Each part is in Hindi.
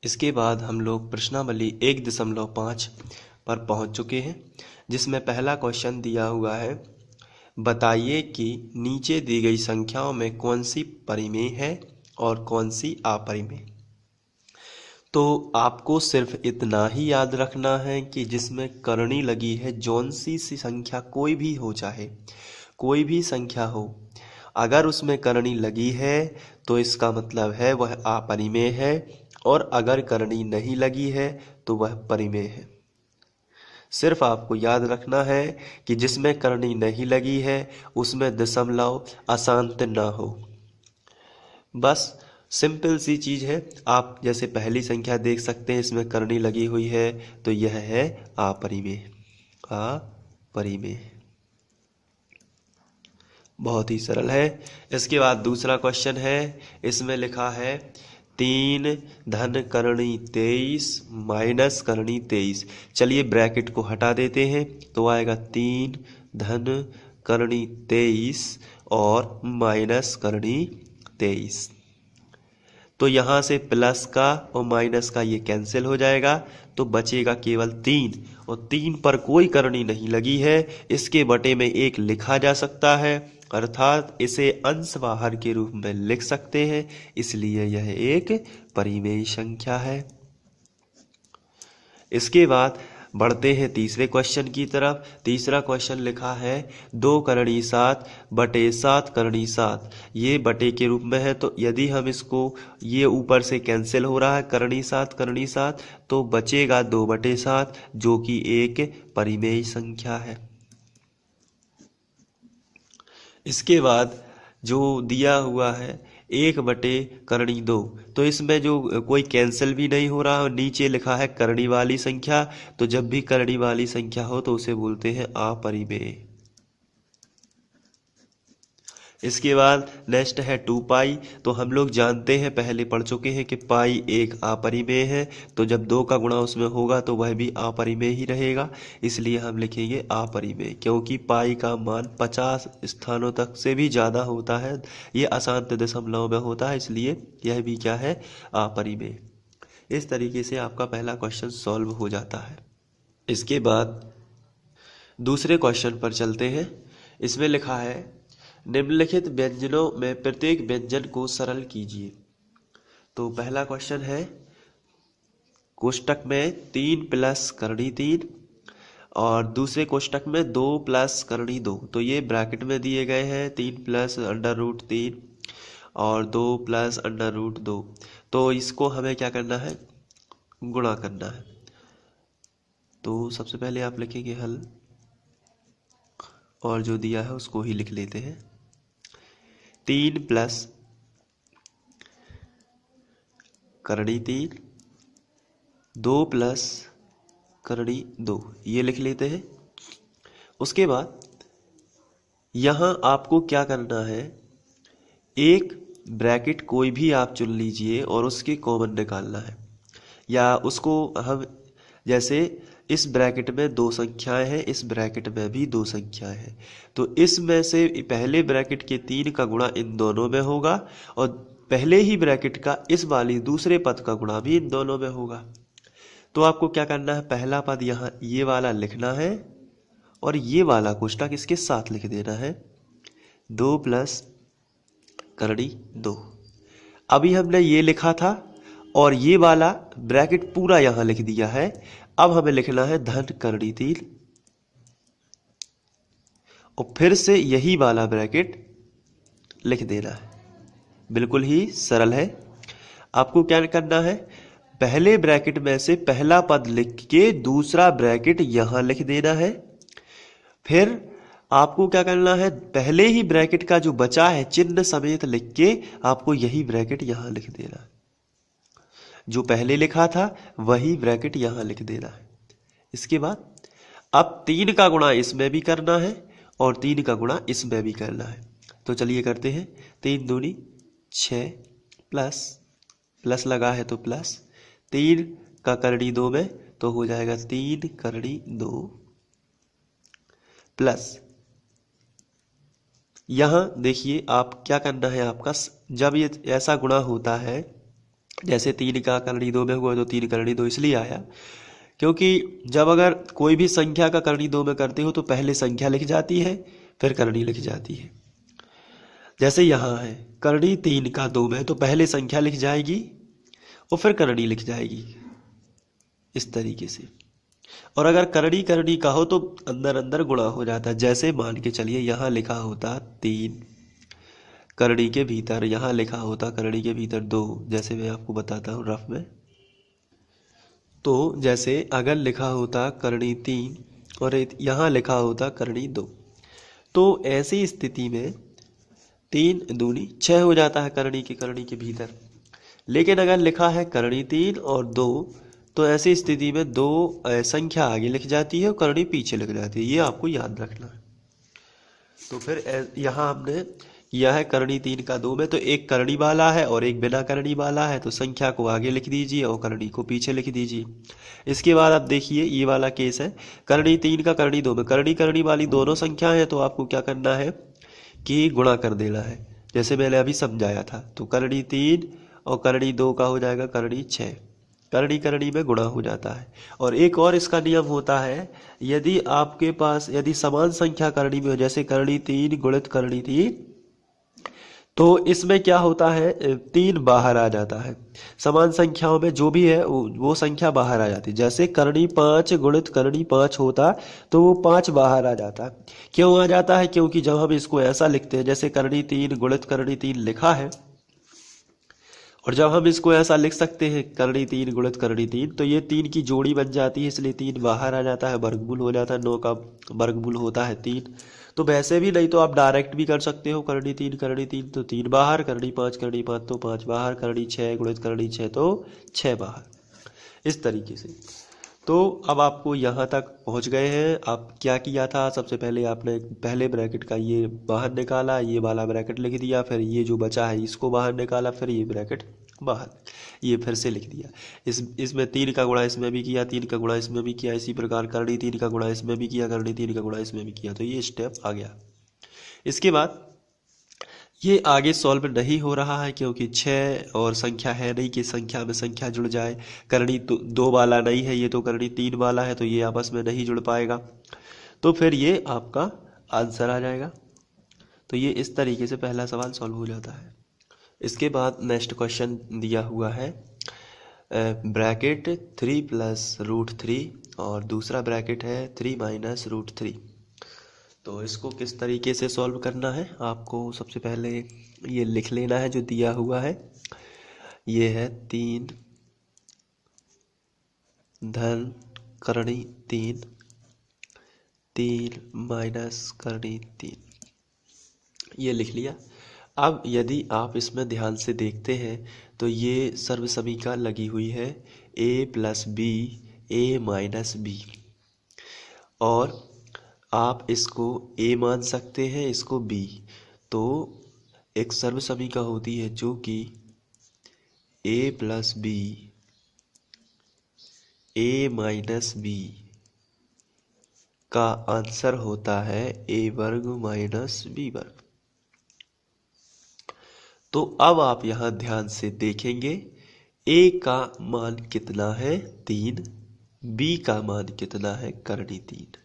इसके बाद हम लोग प्रश्नावली 1.5 पर पहुंच चुके हैं, जिसमें पहला क्वेश्चन दिया हुआ है, बताइए कि नीचे दी गई संख्याओं में कौन सी परिमेय है और कौन सी अपरिमेय। तो आपको सिर्फ इतना ही याद रखना है कि जिसमें करनी लगी है, जौन सी संख्या कोई भी हो, चाहे कोई भी संख्या हो, अगर उसमें करनी लगी है तो इसका मतलब है वह अपरिमेय है, और अगर करनी नहीं लगी है तो वह परिमेय है। सिर्फ आपको याद रखना है कि जिसमें करनी नहीं लगी है उसमें दशमलव अशांत ना हो। बस सिंपल सी चीज है। आप जैसे पहली संख्या देख सकते हैं, इसमें करनी लगी हुई है, तो यह है अपरिमेय। अपरिमेय बहुत ही सरल है। इसके बाद दूसरा क्वेश्चन है, इसमें लिखा है 3 धन करणी 23 माइनस करणी 23। चलिए ब्रैकेट को हटा देते हैं, तो आएगा 3 धन करणी 23 और माइनस करणी 23। तो यहाँ से प्लस का और माइनस का ये कैंसिल हो जाएगा, तो बचेगा केवल 3, और 3 पर कोई करनी नहीं लगी है। इसके बटे में 1 लिखा जा सकता है, अर्थात इसे अंश बाहर के रूप में लिख सकते हैं, इसलिए यह एक परिमेय संख्या है। इसके बाद बढ़ते हैं तीसरे क्वेश्चन की तरफ। तीसरा क्वेश्चन लिखा है 2 करणी 7 बटे 7 करणी 7। ये बटे के रूप में है, तो यदि हम इसको, ये ऊपर से कैंसिल हो रहा है करणी 7, तो बचेगा 2/7, जो कि एक परिमेय संख्या है। इसके बाद जो दिया हुआ है 1/2, तो इसमें जो कोई कैंसिल भी नहीं हो रहा, और नीचे लिखा है करनी वाली संख्या, तो जब भी करनी वाली संख्या हो तो उसे बोलते हैं अपरिमेय। इसके बाद नेक्स्ट है 2 पाई। तो हम लोग जानते हैं, पहले पढ़ चुके हैं कि पाई एक अपरिमेय है, तो जब 2 का गुणा उसमें होगा तो वह भी अपरिमेय ही रहेगा, इसलिए हम लिखेंगे अपरिमेय। क्योंकि पाई का मान 50 स्थानों तक से भी ज़्यादा होता है, ये अशांत दशमलव में होता है, इसलिए यह भी क्या है, अपरिमेय। इस तरीके से आपका पहला क्वेश्चन सॉल्व हो जाता है। इसके बाद दूसरे क्वेश्चन पर चलते हैं। इसमें लिखा है निम्नलिखित व्यंजनों में प्रत्येक व्यंजन को सरल कीजिए। तो पहला क्वेश्चन है, कोष्टक में 3 प्लस करणी 3 और दूसरे कोष्टक में 2 प्लस करणी 2। तो ये ब्रैकेट में दिए गए हैं, 3 प्लस √3 और 2 प्लस √2। तो इसको हमें क्या करना है, गुणा करना है। तो सबसे पहले आप लिखेंगे हल, और जो दिया है उसको ही लिख लेते हैं। 3 प्लस करणी 3, 2 प्लस करणी 2, ये लिख लेते हैं। उसके बाद यहाँ आपको क्या करना है, एक ब्रैकेट कोई भी आप चुन लीजिए और उसके कॉमन निकालना है, या उसको हम, जैसे इस ब्रैकेट में 2 संख्याएं हैं, इस ब्रैकेट में भी 2 संख्याएं हैं, तो इसमें से पहले ब्रैकेट के 3 का गुणा इन दोनों में होगा, और पहले ही ब्रैकेट का इस वाली दूसरे पद का गुणा भी इन दोनों में होगा। तो आपको क्या करना है, पहला पद यहाँ ये वाला लिखना है, और ये वाला कोष्टक इसके साथ लिख देना है, 2 प्लस करणी 2। अभी हमने ये लिखा था और ये वाला ब्रैकेट पूरा यहां लिख दिया है। अब हमें लिखना है धन करणी 3, और फिर से यही वाला ब्रैकेट लिख देना है। बिल्कुल ही सरल है। आपको क्या करना है, पहले ब्रैकेट में से पहला पद लिख के दूसरा ब्रैकेट यहां लिख देना है। फिर आपको क्या करना है, पहले ही ब्रैकेट का जो बचा है चिन्ह समेत लिख के आपको यही ब्रैकेट यहां लिख देना है। जो पहले लिखा था वही ब्रैकेट यहां लिख देना है। इसके बाद अब 3 का गुणा इसमें भी करना है और 3 का गुणा इसमें भी करना है। तो चलिए करते हैं। 3 दूनी 6 प्लस, प्लस लगा है तो प्लस 3 का करणी 2 में, तो हो जाएगा 3 करणी 2 प्लस, यहां देखिए आप क्या करना है, आपका जब ये ऐसा गुणा होता है जैसे 3 का करनी 2 में हुआ तो 3 करनी 2 इसलिए आया क्योंकि जब अगर कोई भी संख्या का करनी 2 में करते हो तो पहले संख्या लिख जाती है फिर करनी लिख जाती है। जैसे यहाँ है करनी 3 का 2 में तो पहले संख्या लिख जाएगी और फिर करनी लिख जाएगी इस तरीके से। और अगर करनी करनी का हो तो अंदर अंदर गुणा हो जाता है। जैसे मान के चलिए यहाँ लिखा होता 3 करनी के भीतर, यहाँ लिखा होता करनी के भीतर 2, जैसे मैं आपको बताता हूँ रफ में। तो जैसे अगर लिखा होता करनी 3 और यहाँ लिखा होता करनी 2, तो ऐसी स्थिति में 3 दूनी 6 हो जाता है करनी के भीतर। लेकिन अगर लिखा है करनी 3 और 2 तो ऐसी स्थिति में 2 संख्या आगे लिख जाती है और करनी पीछे लिख जाती है। ये आपको याद रखना है। तो फिर यहाँ हमने किया है करनी 3 का 2 में तो एक करनी वाला है और एक बिना करनी वाला है, तो संख्या को आगे लिख दीजिए और करनी को पीछे लिख दीजिए। इसके बाद आप देखिए ये वाला केस है करनी 3 का करनी 2 में करनी करनी वाली दोनों संख्या है, तो आपको क्या करना है कि गुणा कर देना है जैसे मैंने अभी समझाया था। तो करनी 3 और करनी 2 का हो जाएगा करनी 6, करनी करनी में गुणा हो जाता है। और एक और इसका नियम होता है, यदि आपके पास यदि समान संख्या करनी में हो, जैसे करनी 3 गुणित करनी 3, तो इसमें क्या होता है 3 बाहर आ जाता है। समान संख्याओं में जो भी है वो संख्या बाहर आ जाती है। जैसे करनी 5 गुणित करनी 5 होता तो वो 5 बाहर आ जाता है। क्यों आ जाता है? क्योंकि जब हम इसको ऐसा लिखते हैं जैसे करनी 3 गुणित करनी 3 लिखा है, और जब हम इसको ऐसा लिख सकते हैं करनी 3 गुणित करनी 3, तो ये 3 की जोड़ी बन जाती है, इसलिए 3 बाहर आ जाता है, वर्गमूल हो जाता है। 9 का वर्गमूल होता है 3। तो वैसे भी नहीं तो आप डायरेक्ट भी कर सकते हो करनी 3 तो 3 बाहर, करनी 5 तो 5 बाहर, करनी 6 गुणित करनी 6 तो 6 बाहर, इस तरीके से। तो अब आपको यहाँ तक पहुँच गए हैं। आप क्या किया था, सबसे पहले आपने पहले ब्रैकेट का ये बाहर निकाला, ये वाला ब्रैकेट लिख दिया, फिर ये जो बचा है इसको बाहर निकाला, फिर ये ब्रैकेट बाहर, ये फिर से लिख दिया। इसमें 3 का गुणा इसमें भी किया, 3 का गुणा इसमें भी किया, इसी प्रकार करनी 3 का गुणा इसमें भी किया, करनी 3 का गुणा इसमें भी किया। तो ये स्टेप आ गया। इसके बाद ये आगे सॉल्व नहीं हो रहा है क्योंकि 6 और संख्या है नहीं कि संख्या में संख्या जुड़ जाए। करनी तो 2 वाला नहीं है, ये तो करनी 3 वाला है, तो ये आपस में नहीं जुड़ पाएगा। तो फिर ये आपका आंसर आ जाएगा। तो ये इस तरीके से पहला सवाल सॉल्व हो जाता है। इसके बाद नेक्स्ट क्वेश्चन दिया हुआ है ब्रैकेट 3 प्लस रूट 3 और दूसरा ब्रैकेट है 3 माइनस रूट 3। तो इसको किस तरीके से सॉल्व करना है, आपको सबसे पहले ये लिख लेना है जो दिया हुआ है। ये है 3 धन करनी 3, 3 माइनस करनी 3, ये लिख लिया। अब यदि आप इसमें ध्यान से देखते हैं तो ये सर्वसमीका लगी हुई है a plus B A minus B, और आप इसको a मान सकते हैं, इसको b। तो एक सर्वसमीका होती है जो कि a plus B A minus B का आंसर होता है a वर्ग माइनस b वर्ग। तो अब आप यहाँ ध्यान से देखेंगे a का मान कितना है 3, b का मान कितना है करनी 3,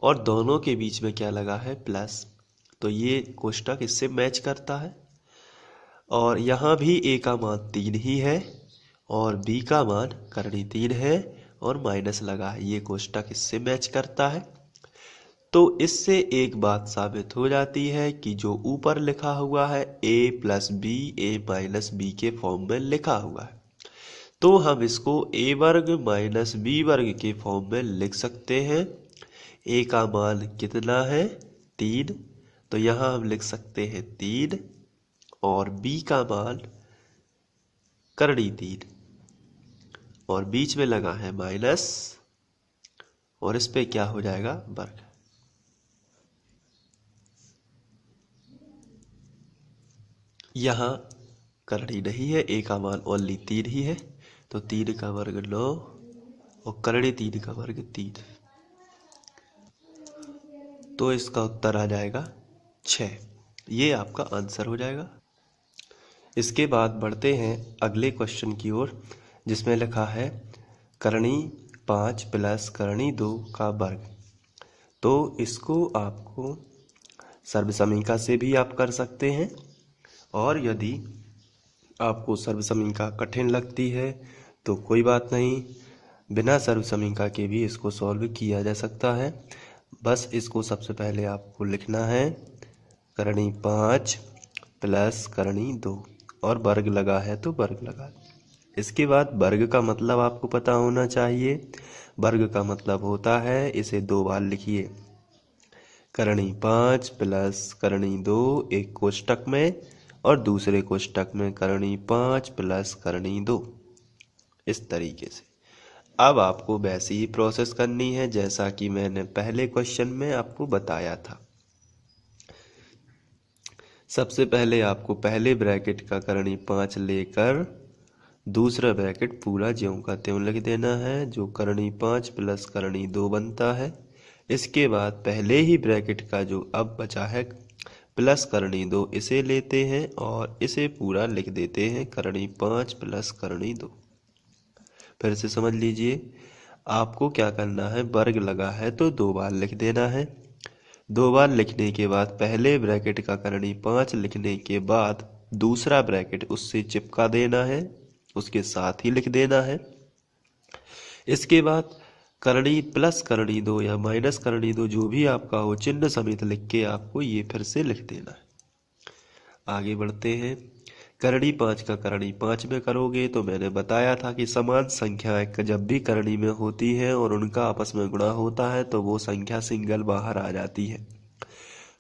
और दोनों के बीच में क्या लगा है प्लस। तो ये कोष्टक इससे मैच करता है। और यहाँ भी a का मान 3 ही है और b का मान करनी 3 है और माइनस लगा है, ये कोष्टक इससे मैच करता है। तो इससे एक बात साबित हो जाती है कि जो ऊपर लिखा हुआ है a plus B A minus B के फॉर्म में लिखा हुआ है, तो हम इसको a वर्ग माइनस बी वर्ग के फॉर्म में लिख सकते हैं। a का मान कितना है 3, तो यहाँ हम लिख सकते हैं 3, और b का मान करनी 3, और बीच में लगा है माइनस, और इस पे क्या हो जाएगा वर्ग। यहाँ करनी नहीं है, a का मान ओनली 3 ही है, तो 3 का वर्ग 9 और करनी 3 का वर्ग 3, तो इसका उत्तर आ जाएगा 6। ये आपका आंसर हो जाएगा। इसके बाद बढ़ते हैं अगले क्वेश्चन की ओर, जिसमें लिखा है करणी 5 प्लस करणी 2 का वर्ग। तो इसको आपको सर्वसमीका से भी आप कर सकते हैं, और यदि आपको सर्वसमीका कठिन लगती है तो कोई बात नहीं, बिना सर्वसमीका के भी इसको सॉल्व किया जा सकता है। बस इसको सबसे पहले आपको लिखना है करणी 5 प्लस करणी 2, और वर्ग लगा है तो वर्ग लगा। इसके बाद वर्ग का मतलब आपको पता होना चाहिए। वर्ग का मतलब होता है, इसे 2 बार लिखिए, करणी 5 प्लस करणी 2 एक कोष्टक में, और दूसरे कोष्टक में करणी 5 प्लस करणी 2, इस तरीके से। अब आपको वैसी ही प्रोसेस करनी है जैसा कि मैंने पहले क्वेश्चन में आपको बताया था। सबसे पहले आपको पहले ब्रैकेट का करणी 5 लेकर दूसरा ब्रैकेट पूरा ज्यों का त्यों लिख देना है, जो करणी 5 प्लस करणी 2 बनता है। इसके बाद पहले ही ब्रैकेट का जो अब बचा है प्लस करणी 2, इसे लेते हैं और इसे पूरा लिख देते हैं करणी 5 प्लस करणी 2। फिर से समझ लीजिए, आपको क्या करना है, वर्ग लगा है तो 2 बार लिख देना है। 2 बार लिखने के बाद पहले ब्रैकेट का करणी 5 लिखने के बाद दूसरा ब्रैकेट उससे चिपका देना है, उसके साथ ही लिख देना है। इसके बाद करणी प्लस करणी 2 या माइनस करणी 2 जो भी आपका हो, चिन्ह समेत लिख के आपको ये फिर से लिख देना है। आगे बढ़ते हैं। करणी 5 का करणी 5 में करोगे तो मैंने बताया था कि समान संख्याएं जब भी करणी में होती हैं और उनका आपस में गुणा होता है तो वो संख्या सिंगल बाहर आ जाती है।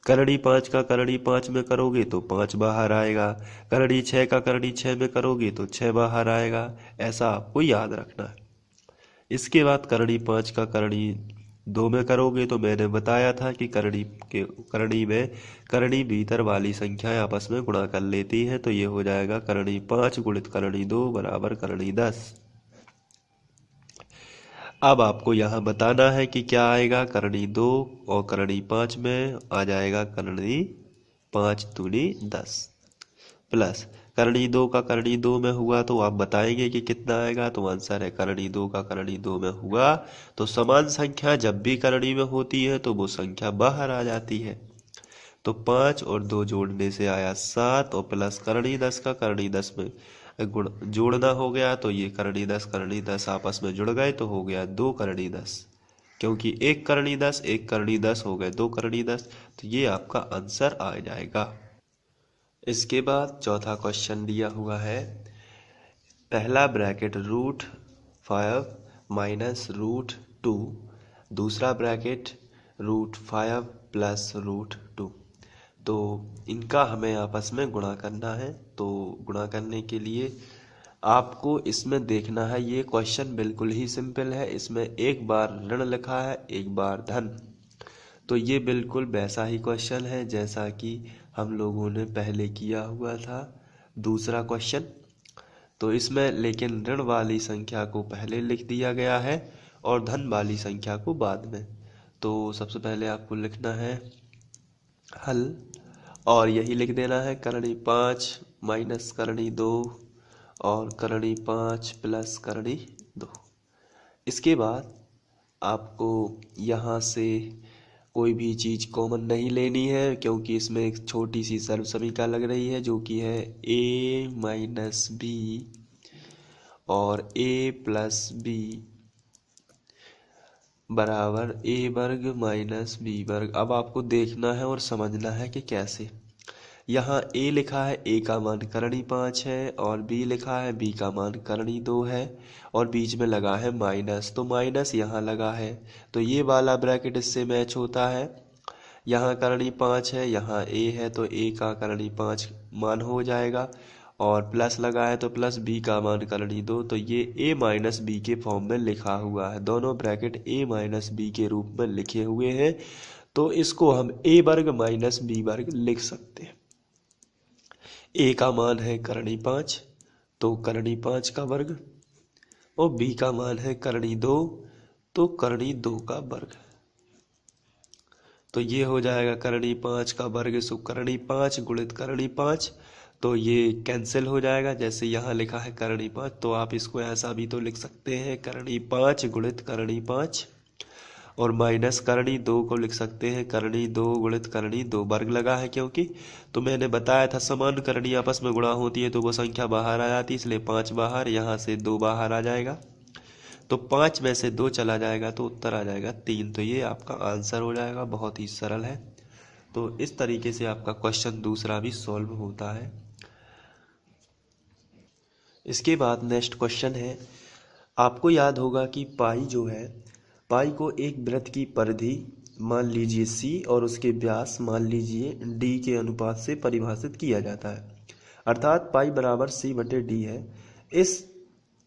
करणी 5 का करणी 5 में करोगे तो 5 बाहर आएगा, करणी 6 का करणी 6 में करोगे तो 6 बाहर आएगा, ऐसा आपको याद रखना है। इसके बाद करणी 5 का करणी 2 में करोगे तो मैंने बताया था कि करणी में करणी भीतर वाली संख्याएं आपस में गुणा कर लेती हैं, तो ये हो जाएगा करणी 5 गुणित करणी 2 बराबर करणी 10। अब आपको यहाँ बताना है कि क्या आएगा, करणी 2 और करणी 5 में आ जाएगा करणी 5 दूनी 10 प्लस करणी 2 का करणी 2 में हुआ तो आप बताएंगे कि कितना आएगा, तो आंसर है करणी 2 का करणी 2 में हुआ। तो समान संख्या जब भी करणी में होती है तो वो संख्या बाहर आ जाती है। तो 5 और 2 जोड़ने से आया 7, और प्लस करणी 10 का करणी 10 में गुण जोड़ना हो गया, तो ये करणी 10 आपस में जुड़ गए तो हो गया 2 करणी 10, क्योंकि एक करणी 10 एक करणी 10 हो गए 2 करणी 10, तो ये आपका आंसर आ जाएगा। इसके बाद चौथा क्वेश्चन दिया हुआ है, पहला ब्रैकेट √5 माइनस √2, दूसरा ब्रैकेट √5 प्लस √2। तो इनका हमें आपस में गुणा करना है। तो गुणा करने के लिए आपको इसमें देखना है, ये क्वेश्चन बिल्कुल ही सिंपल है। इसमें एक बार ऋण लिखा है, एक बार धन। तो ये बिल्कुल वैसा ही क्वेश्चन है जैसा कि हम लोगों ने पहले किया हुआ था दूसरा क्वेश्चन। तो इसमें लेकिन ऋण वाली संख्या को पहले लिख दिया गया है और धन वाली संख्या को बाद में। तो सबसे पहले आपको लिखना है हल, और यही लिख देना है करणी 5 माइनस करणी 2 और करणी 5 प्लस करणी 2। इसके बाद आपको यहाँ से कोई भी चीज़ कॉमन नहीं लेनी है, क्योंकि इसमें एक छोटी सी सर्वसमीका लग रही है जो कि है a माइनस बी और a प्लस बी बराबर a वर्ग माइनस b वर्ग। अब आपको देखना है और समझना है कि कैसे। यहाँ a लिखा है, a का मान करणी 5 है, और b लिखा है, b का मान करणी 2 है, और बीच में लगा है माइनस, तो माइनस यहाँ लगा है, तो ये वाला ब्रैकेट इससे मैच होता है। यहाँ करणी 5 है, यहाँ a है, तो a का करणी 5 मान हो जाएगा, और प्लस लगा है तो प्लस b का मान करणी 2, तो ये a माइनस बी के फॉर्म में लिखा हुआ है। दोनों ब्रैकेट a माइनस बी के रूप में लिखे हुए हैं, तो इसको हम a वर्ग माइनस b वर्ग लिख सकते हैं। a का मान है करणी 5, तो करणी 5 का वर्ग, और b का मान है करणी 2, तो करणी 2 का वर्ग। तो ये हो जाएगा करणी 5 का वर्ग सु करणी 5 गुणित करणी 5, तो ये कैंसिल हो जाएगा। जैसे यहाँ लिखा है करणी 5, तो आप इसको ऐसा भी तो लिख सकते हैं करणी 5 गुणित करणी 5, और माइनस करणी 2 को लिख सकते हैं करणी 2 गुणित करणी 2, वर्ग लगा है क्योंकि। तो मैंने बताया था समान करणी आपस में गुणा होती है तो वो संख्या बाहर आ जाती है, इसलिए 5 बाहर, यहाँ से 2 बाहर आ जाएगा, तो 5 में से 2 चला जाएगा तो उत्तर आ जाएगा 3। तो ये आपका आंसर हो जाएगा, बहुत ही सरल है। तो इस तरीके से आपका क्वेश्चन दूसरा भी सॉल्व होता है। इसके बाद नेक्स्ट क्वेश्चन है, आपको याद होगा कि पाई जो है, पाई को एक वृत्त की परिधि मान लीजिए c और उसके व्यास मान लीजिए d के अनुपात से परिभाषित किया जाता है, अर्थात पाई बराबर c/d है। इस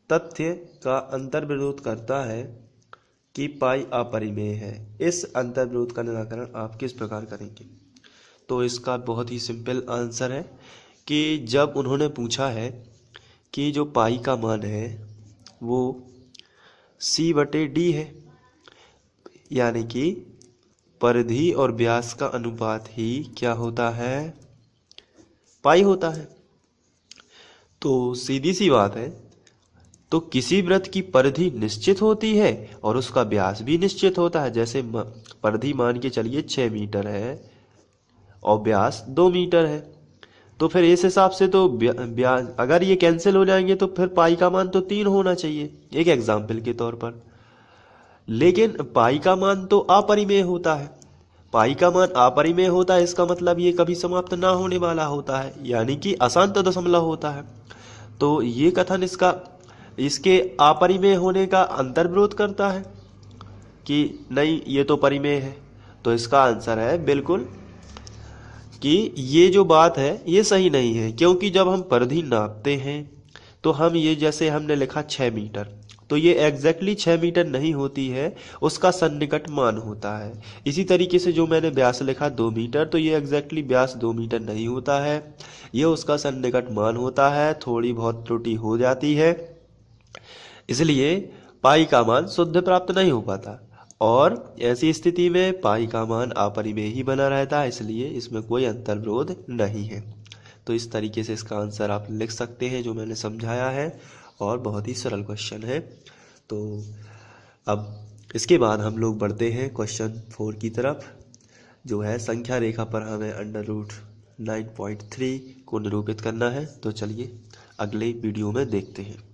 तथ्य का अंतर्विरोध करता है कि पाई अपरिमेय है। इस अंतर्विरोध का निराकरण आप किस प्रकार करेंगे? तो इसका बहुत ही सिंपल आंसर है कि जब उन्होंने पूछा है कि जो पाई का मान है वो c/d है, यानी कि परिधि और व्यास का अनुपात ही क्या होता है? पाई होता है। तो सीधी सी बात है, तो किसी वृत्त की परिधि निश्चित होती है और उसका व्यास भी निश्चित होता है। जैसे परिधि मान के चलिए 6 मीटर है और व्यास 2 मीटर है, तो फिर इस हिसाब से तो व्यास अगर ये कैंसिल हो जाएंगे तो फिर पाई का मान तो 3 होना चाहिए, एक एग्जाम्पल के तौर पर। लेकिन पाई का मान तो अपरिमेय होता है, पाई का मान अपरिमेय होता है, इसका मतलब ये कभी समाप्त ना होने वाला होता है, यानी कि अशांत दशमलव होता है। तो ये कथन इसके अपरिमेय होने का अंतर्विरोध करता है कि नहीं ये तो परिमेय है। तो इसका आंसर है बिल्कुल कि ये जो बात है ये सही नहीं है, क्योंकि जब हम परिधि नापते हैं तो हम ये, जैसे हमने लिखा 6 मीटर, तो ये एग्जैक्टली 6 मीटर नहीं होती है, उसका सन्निकट मान होता है। इसी तरीके से जो मैंने व्यास लिखा 2 मीटर, तो ये एग्जैक्टली व्यास 2 मीटर नहीं होता है, ये उसका सन्निकट मान होता है। थोड़ी बहुत त्रुटि हो जाती है, इसलिए पाई का मान शुद्ध प्राप्त नहीं हो पाता, और ऐसी स्थिति में पाई का मान अपरिमेय ही बना रहता है, इसलिए इसमें कोई अंतर्विरोध नहीं है। तो इस तरीके से इसका आंसर आप लिख सकते हैं जो मैंने समझाया है, और बहुत ही सरल क्वेश्चन है। तो अब इसके बाद हम लोग बढ़ते हैं क्वेश्चन 4 की तरफ, जो है संख्या रेखा पर हमें √9.3 को निरूपित करना है। तो चलिए अगले वीडियो में देखते हैं।